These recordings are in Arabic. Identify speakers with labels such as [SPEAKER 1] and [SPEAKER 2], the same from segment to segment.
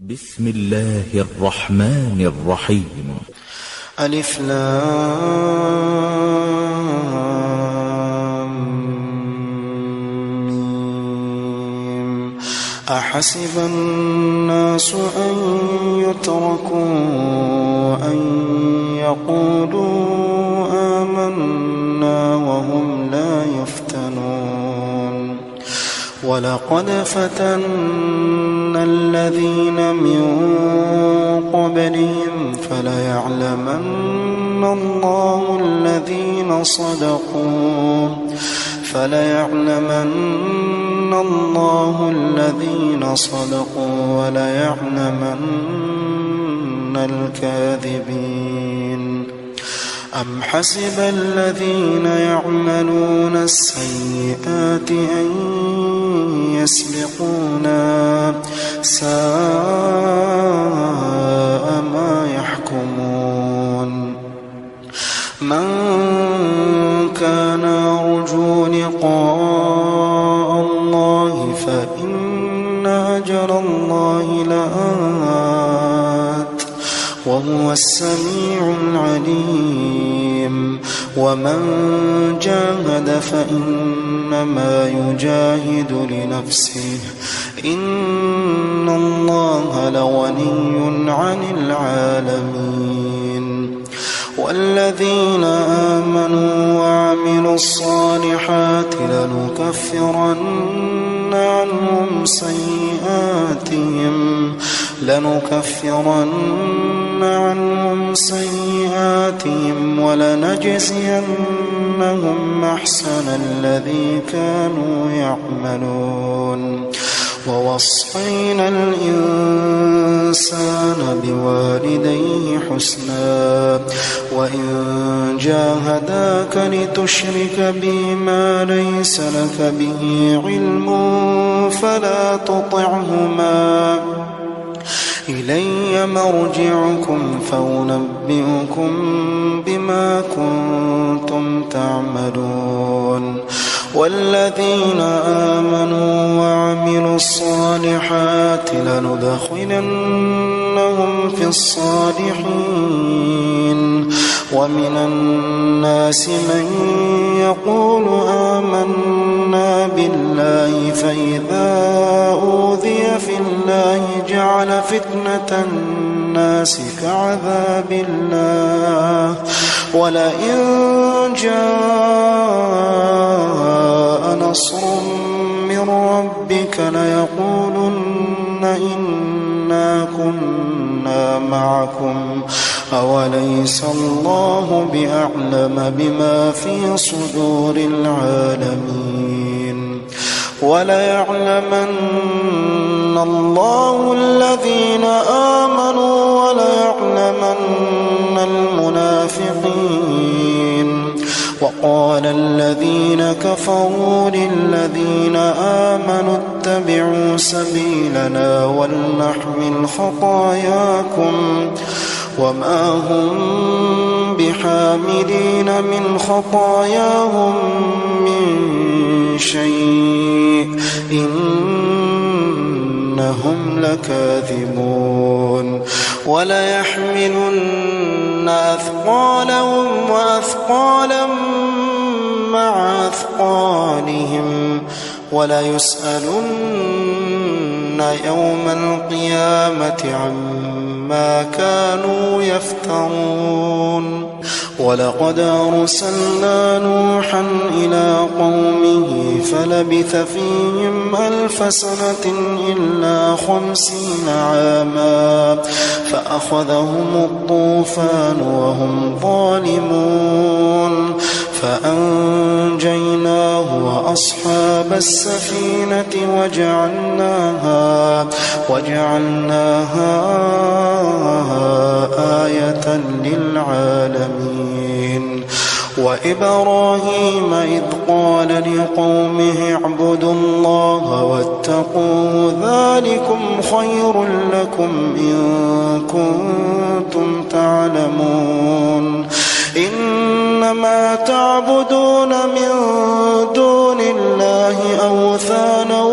[SPEAKER 1] بسم الله الرحمن الرحيم.
[SPEAKER 2] ألف لام ميم. أحسب الناس أن يتركوا أن يقولوا آمنا وهم لا يفتنون. ولقد فتنا الذين من قبلهم فليعلمن الله الذين صدقوا وليعلمن الكاذبين. أم حسب الذين يعملون السيئات أن يسبقونا ساء ما يحكمون. من كان يرجو لقاء الله فإن أجل الله لآت وهو السميع العليم. ومن جاهد فإنما يجاهد لنفسه إن الله لغني عن العالمين. والذين آمنوا وعملوا الصالحات لنكفرن عنهم سيئاتهم ولنجزينهم أحسن الذي كانوا يعملون. ووصينا الإنسان بوالديه حسنا وإن جاهداك لتشرك بي ما ليس لك به علم فلا تطعهما إلي مرجعكم فأنبئكم بما كنتم تعملون. والذين آمنوا وعملوا الصالحات لندخلنهم في الصالحين. ومن الناس من يقول آمنا بالله فإذا أوذي في الله جعل فتنة الناس كعذاب الله ولئن جاء نصر من ربك ليقولن إنا كنا معكم أوليس الله بأعلم بما في صدور العالمين. وليعلمن الله الذين آمنوا وليعلمن المنافقين. وقال الذين كفروا للذين آمنوا اتبعوا سبيلنا ولنحمل خطاياكم وما هم بحاملين من خطاياهم من شيء إنهم لكاذبون. وليحملن أثقالهم وأثقالا مع أثقالهم وليسألن يوم القيامة عما كانوا يفترون. ولقد أرسلنا نوحا إلى قومه فلبث فيهم 1000 سنة إلا 50 عاما فأخذهم الطوفان وهم ظالمون فأنجيناه وأصحاب السفينة وجعلناها آية للعالمين. وإبراهيم إذ قال لقومه اعبدوا الله واتقوه ذلكم خير لكم إن كنتم تعلمون. إنما تعبدون من دون الله أوثانا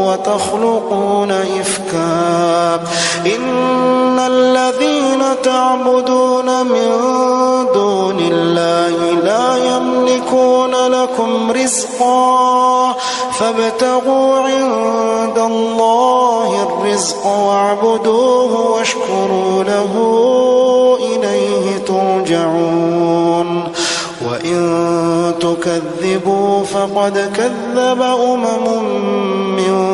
[SPEAKER 2] وتخلقون إفكا تعبدون من دون الله لا يملكون لكم رزقا فابتغوا عند الله الرزق واعبدوه واشكروا له إليه ترجعون وإن تكذبوا فقد كذب من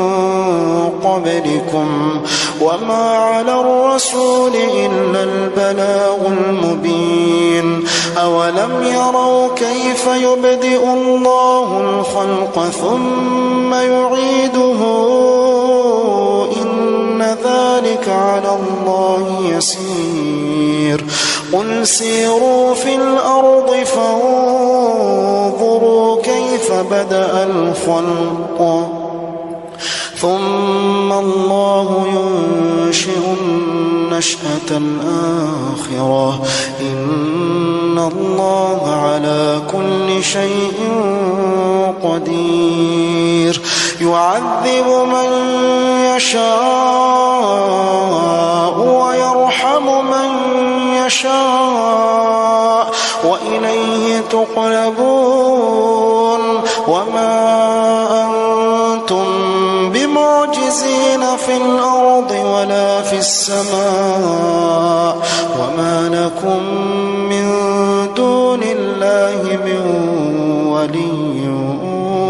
[SPEAKER 2] قبلكم وما على الرسول إلا البلاغ المبين أولم يروا كيف يبدئ الله الخلق ثم يعيده إن ذلك على الله يسير قل سيروا في الأرض فانظروا كيف بدأ الخلق ثم الله ينشئ النشأة الآخرة إن الله على كل شيء قدير يعذب من يشاء ويرحم من يشاء وإليه تقلبون وما أنتم بمعجزين في الأرض ولا في السماء وما لكم من دون الله من ولي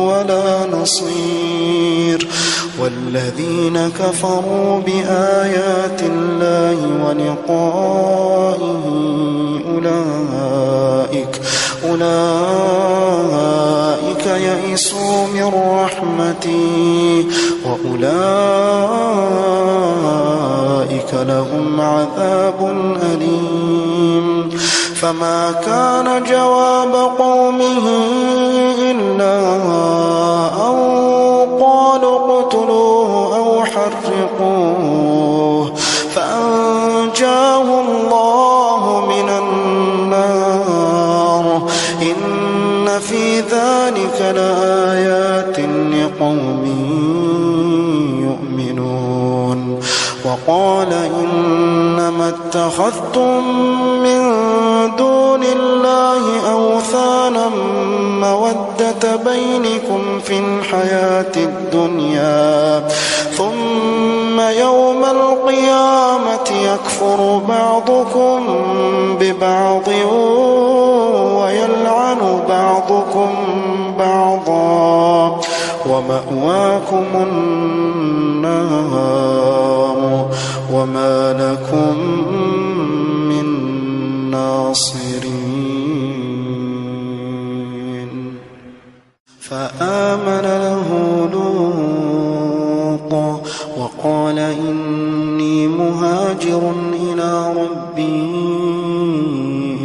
[SPEAKER 2] ولا نصير والذين كفروا بآيات الله ولقائه أولئك يئسوا من رحمتي وأولئك لهم عذاب أليم فما كان جواب قومه إلا أن قالوا اقتلوه أو حرقوه فأنجاه الله من النار إن في ذلك لآيات لقوم يؤمنون وقال إنما اتخذتم من دون الله أوثانا مودة بينكم في الحياة الدنيا ثم يوم القيامة يكفر بعضكم ببعض ويلعن بعضكم بعضا ومأواكم النار وما لكم من ناصرين فآمن له لوط وقال إني مهاجر إلى ربي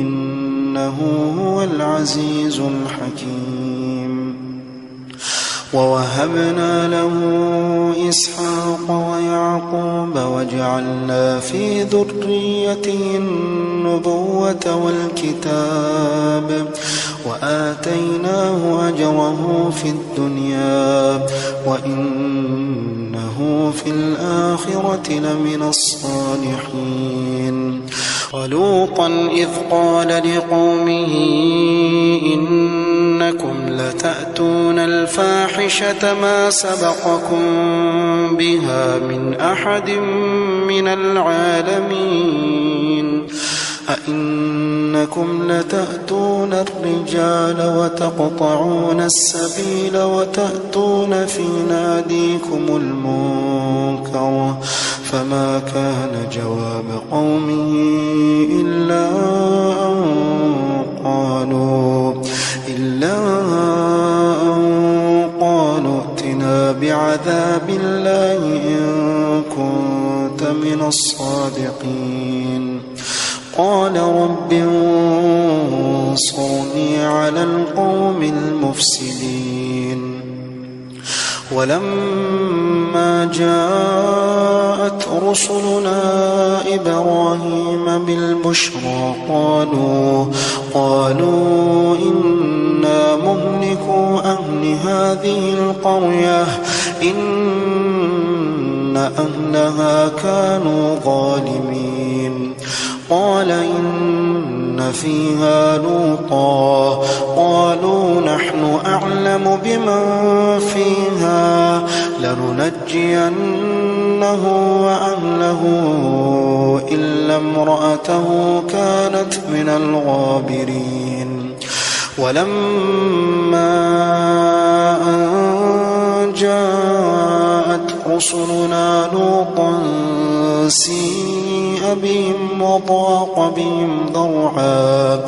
[SPEAKER 2] إنه هو العزيز الحكيم ووهبنا له إسحاق ويعقوب وجعلنا في ذريته النبوة والكتاب وآتيناه أجره في الدنيا وإنه في الآخرة لمن الصالحين ولوطا إذ قال لقومه إنكم لتأتون الفاحشة ما سبقكم بها من أحد من العالمين أئنكم لتأتون الرجال وتقطعون السبيل وتأتون في ناديكم المنكر فما كان جواب قومه إلا أن قالوا ائتنا بعذاب الله إن كنت من الصادقين قال رب انصرني على القوم المفسدين ولما جاءت رسلنا إبراهيم بالبشرى قالوا إنا مهلكو أهل هذه القرية إن أهلها كانوا ظالمين قال فيها لوطا قالوا نحن أعلم بمن فيها لننجينه وأهله إلا امرأته كانت من الغابرين. ولما أن جاءت رسلنا لوطا سيء بهم وضاق بهم ذرعا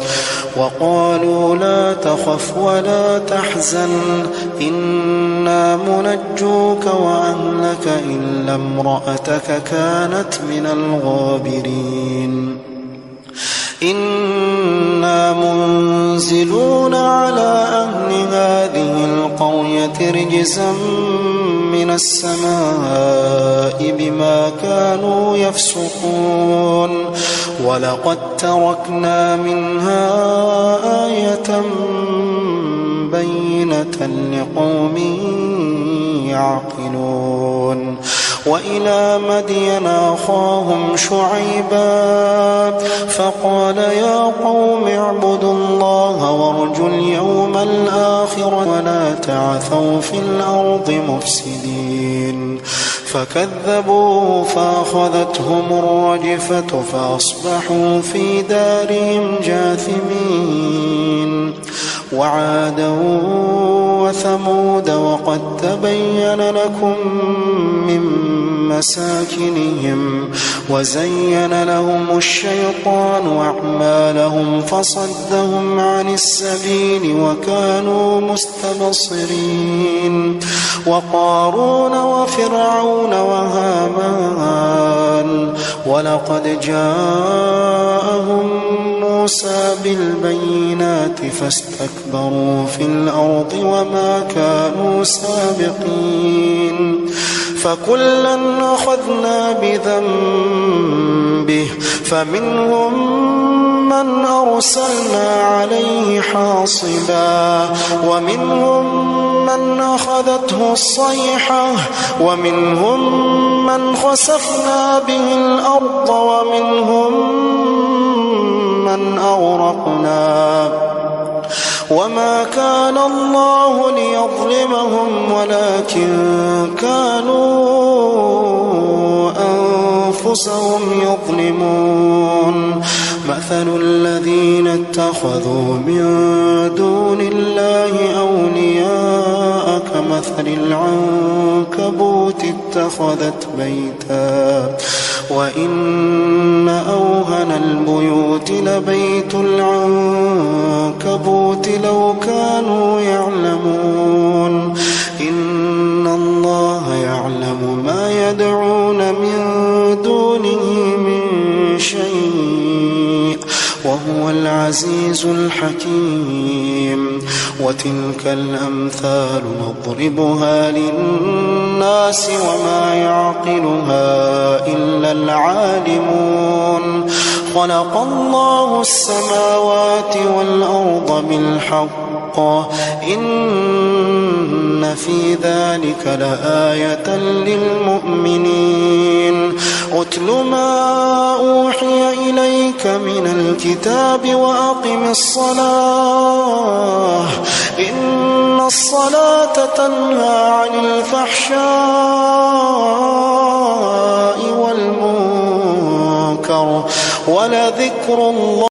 [SPEAKER 2] وقالوا لا تخف ولا تحزن إنا منجوك وأهلك إلا امرأتك كانت من الغابرين. إنا منزلون على أهل هذه القرية رجزا من السماء بما كانوا يفسقون ولقد تركنا منها آية بينة لقوم يعقلون. وإلى مدين أخاهم شعيبا فقال يا قوم اعبدوا الله وارجوا اليوم الآخر ولا تعثوا في الأرض مفسدين. فكذبوا فأخذتهم الرجفة فأصبحوا في دارهم جاثمين. وعادا وثمود وقد تبين لكم من مساكنهم وزين لهم الشيطان أعمالهم فصدهم عن السبيل وكانوا مستبصرين. وقارون وفرعون وهامان ولقد جاءهم موسى بالبينات فاستكبروا في الأرض وما كانوا سابقين. فكلا أخذنا بذنبه فمنهم من أرسلنا عليه حاصبا ومنهم من أخذته الصيحة ومنهم من خسفنا به الأرض ومنهم من أغرقنا وما كان الله ليظلمهم ولكن كانوا أنفسهم يظلمون. مثل الذين اتخذوا من دون الله أولياء كمثل العنكبوت اتخذت بيتا وإن أوهن البيوت لبيت العنكبوت لو كانوا يعلمون. إن الله يعلم ما يدعون من دونه من شيء وهو العزيز الحكيم. وتلك الأمثال نضربها للناس وما يعقلها إلا العالمون. خلق الله السماوات والأرض بالحق إن في ذلك لآية للمؤمنين. أتل ما أوحي إليك من الكتاب وأقم الصلاة إن الصلاة تنهى عن الفحشاء والمنكر ولذكر الله